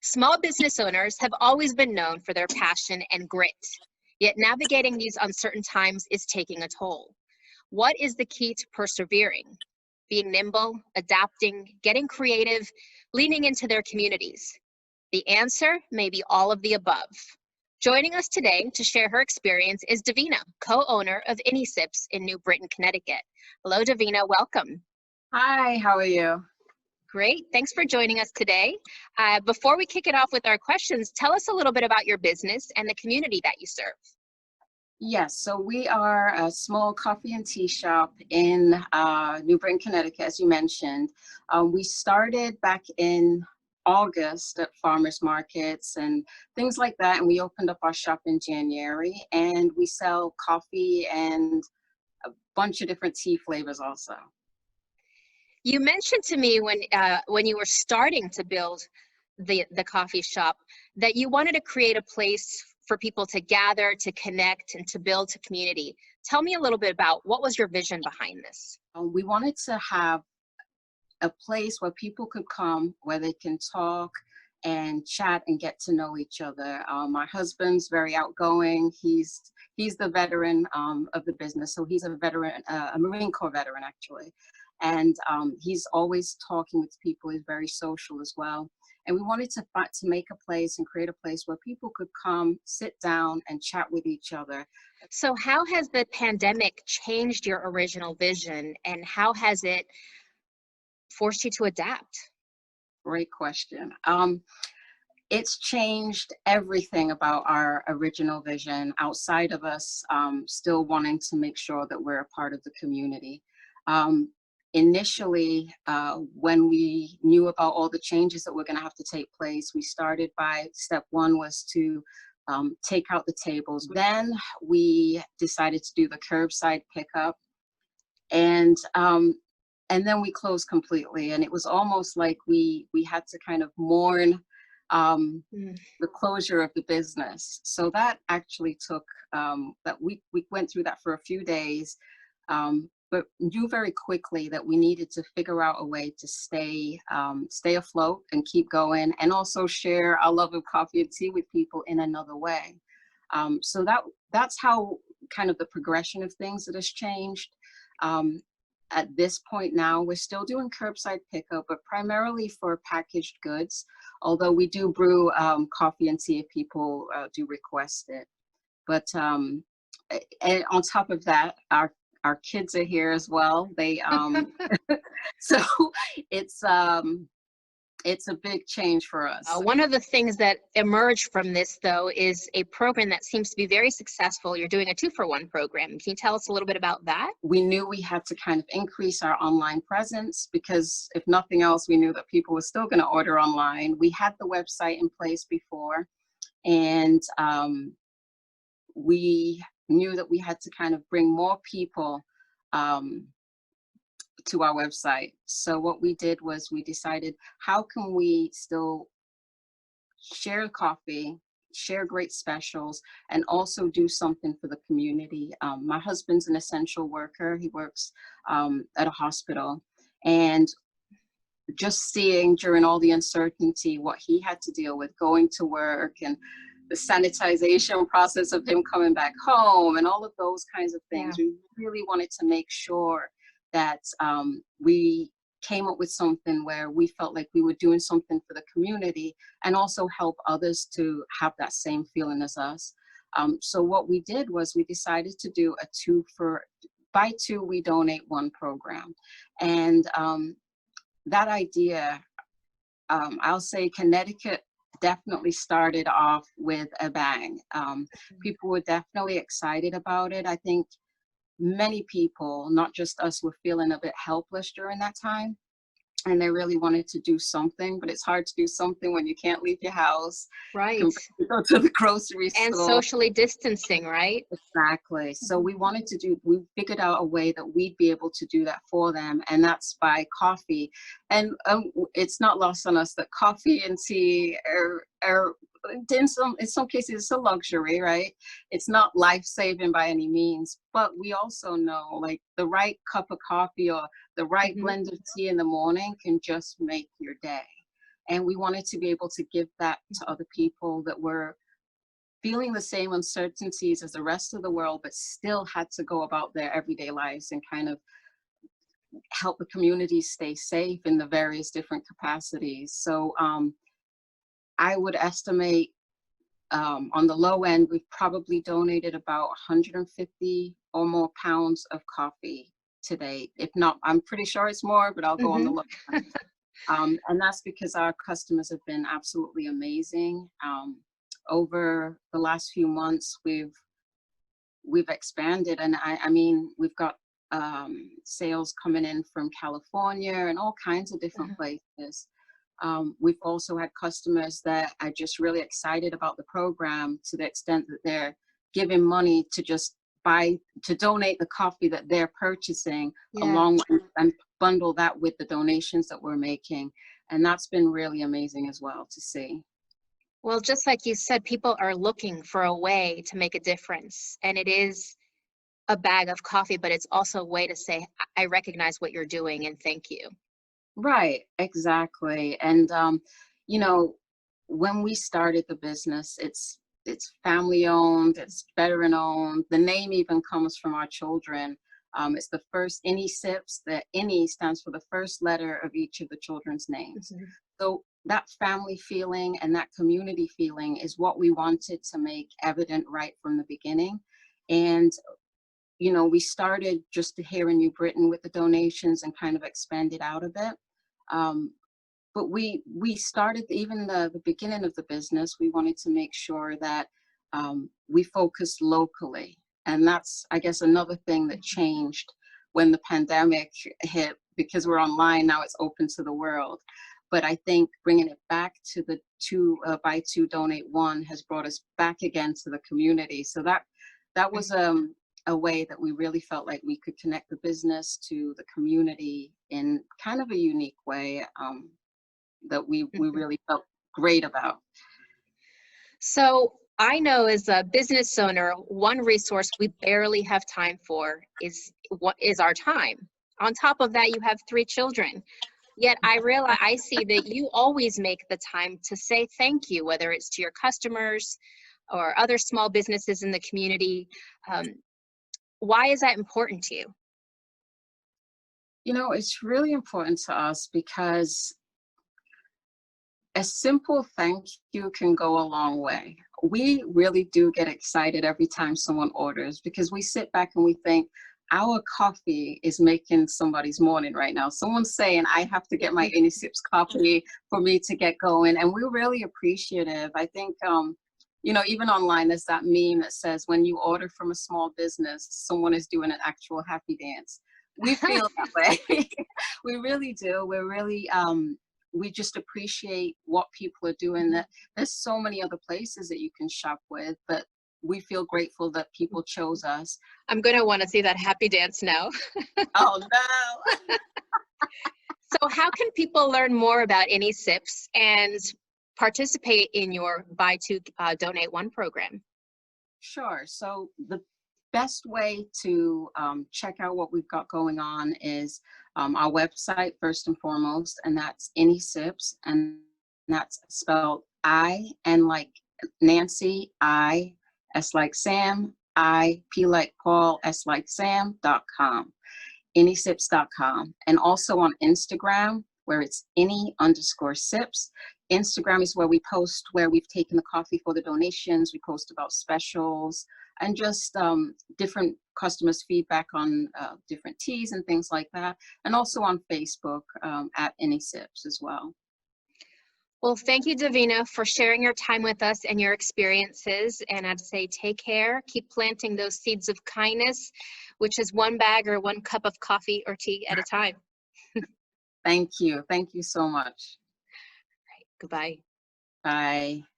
Small business owners have always been known for their passion and grit, yet navigating these uncertain times is taking a toll. What is the key to persevering? Being nimble, adapting, getting creative, leaning into their communities. The answer may be all of the above. Joining us today to share her experience is Davina, co-owner of Sips in New Britain, Connecticut. Hello, Davina, welcome. Hi, how are you? Great, thanks for joining us today. Before we kick it off with our questions, tell us a little bit about your business and the community that you serve. Yes, so we are a small coffee and tea shop in New Britain, Connecticut, as you mentioned. We started back in August at farmers markets and things like that, and we opened up our shop in January, and we sell coffee and a bunch of different tea flavors also. You mentioned to me when you were starting to build the coffee shop that you wanted to create a place for people to gather, to connect, and to build a community. Tell me a little bit about what was your vision behind this? We wanted to have a place where people could come, where they can talk and chat and get to know each other. My husband's very outgoing. He's the veteran of the business, so he's a veteran, a Marine Corps veteran actually. And he's always talking with people. He's very social as well. And we wanted to make a place and create a place where people could come, sit down, and chat with each other. So how has the pandemic changed your original vision, and how has it forced you to adapt? Great question. It's changed everything about our original vision outside of us still wanting to make sure that we're a part of the community. Initially, when we knew about all the changes that were going to have to take place, we started by step one was to take out the tables. Then we decided to do the curbside pickup, and then we closed completely. And it was almost like we had to kind of mourn the closure of the business. So that actually took that we went through that for a few days. But knew very quickly that we needed to figure out a way to stay afloat and keep going, and also share our love of coffee and tea with people in another way. So that's how kind of the progression of things that has changed. At this point now, we're still doing curbside pickup, but primarily for packaged goods, although we do brew coffee and tea if people do request it. But and on top of that, our kids are here as well. They so it's a big change for us. One of the things that emerged from this, though, is a program that seems to be very successful. You're doing a 2-for-1 program. Can you tell us a little bit about that? We knew we had to kind of increase our online presence because if nothing else, we knew that people were still going to order online. We had the website in place before, and we knew that we had to kind of bring more people to our website. So what we did was we decided, how can we still share coffee, share great specials, and also do something for the community? My husband's an essential worker. He works at a hospital, and just seeing during all the uncertainty what he had to deal with going to work and the sanitization process of him coming back home and all of those kinds of things. Yeah. We really wanted to make sure that we came up with something where we felt like we were doing something for the community and also help others to have that same feeling as us. So what we did was we decided to do a 2 we donate 1 program. And that idea, I'll say Connecticut definitely started off with a bang. People were definitely excited about it. I think many people, not just us, were feeling a bit helpless during that time. And they really wanted to do something, but it's hard to do something when you can't leave your house. Right. Go to the grocery store. And socially distancing, right? Exactly. So we figured out a way that we'd be able to do that for them, and that's by coffee. And it's not lost on us that coffee and tea are in some cases it's a luxury, right? It's not life-saving by any means, but we also know like the right cup of coffee or the right blend of tea in the morning can just make your day. And we wanted to be able to give that to other people that were feeling the same uncertainties as the rest of the world, but still had to go about their everyday lives and kind of help the community stay safe in the various different capacities. So I would estimate on the low end, we've probably donated about 150 or more pounds of coffee to date. If not, I'm pretty sure it's more, but I'll go on the low end. And that's because our customers have been absolutely amazing. Over the last few months, we've expanded, and I mean, we've got sales coming in from California and all kinds of different places. We've also had customers that are just really excited about the program to the extent that they're giving money to just donate the coffee that they're purchasing along and bundle that with the donations that we're making. And that's been really amazing as well to see. Well, just like you said, people are looking for a way to make a difference. And it is a bag of coffee, but it's also a way to say, I recognize what you're doing and thank you. Right, exactly. And you know, when we started the business, it's family owned, it's veteran owned. The name even comes from our children. It's the first INI SIPs. The INI stands for the first letter of each of the children's names. So that family feeling and that community feeling is what we wanted to make evident right from the beginning. And you know, we started just here in New Britain with the donations and kind of expanded out a bit. But we started, even the beginning of the business, we wanted to make sure that we focused locally. And that's, I guess, another thing that changed when the pandemic hit, because we're online now, it's open to the world. But I think bringing it back to the buy two, donate one has brought us back again to the community. So that was a way that we really felt like we could connect the business to the community in kind of a unique way that we really felt great about. So I know as a business owner, one resource we barely have time for is our time. On top of that, you have 3 children. Yet I see that you always make the time to say thank you, whether it's to your customers or other small businesses in the community. Why is that important to you? You know, it's really important to us because a simple thank you can go a long way. We really do get excited every time someone orders because we sit back and we think, our coffee is making somebody's morning right now. Someone's saying, I have to get my INI SIPs coffee for me to get going. And we're really appreciative. I think, you know, even online, there's that meme that says, when you order from a small business, someone is doing an actual happy dance. We feel that way. We really do. We're really, we just appreciate what people are doing. That there's so many other places that you can shop with, but we feel grateful that people chose us. I'm going to want to see that happy dance now. Oh, no. So how can people learn more about INI SIPs and participate in your Buy Two, Donate One program? Sure. So the best way to check out what we've got going on is our website, first and foremost, and that's INI SIPs, and that's spelled I, N like Nancy, I, S like Sam, I, P like Paul, S like Sam.com, INISIPs.com. And also on Instagram, where it's INI_SIPs. Instagram is where we post where we've taken the coffee for the donations. We post about specials and just different customers' feedback on different teas and things like that. And also on Facebook at INI SIPs as well. Well, thank you, Davina, for sharing your time with us and your experiences. And I'd say take care, keep planting those seeds of kindness, which is one bag or one cup of coffee or tea at a time. Thank you. Thank you so much. All right, goodbye. Bye.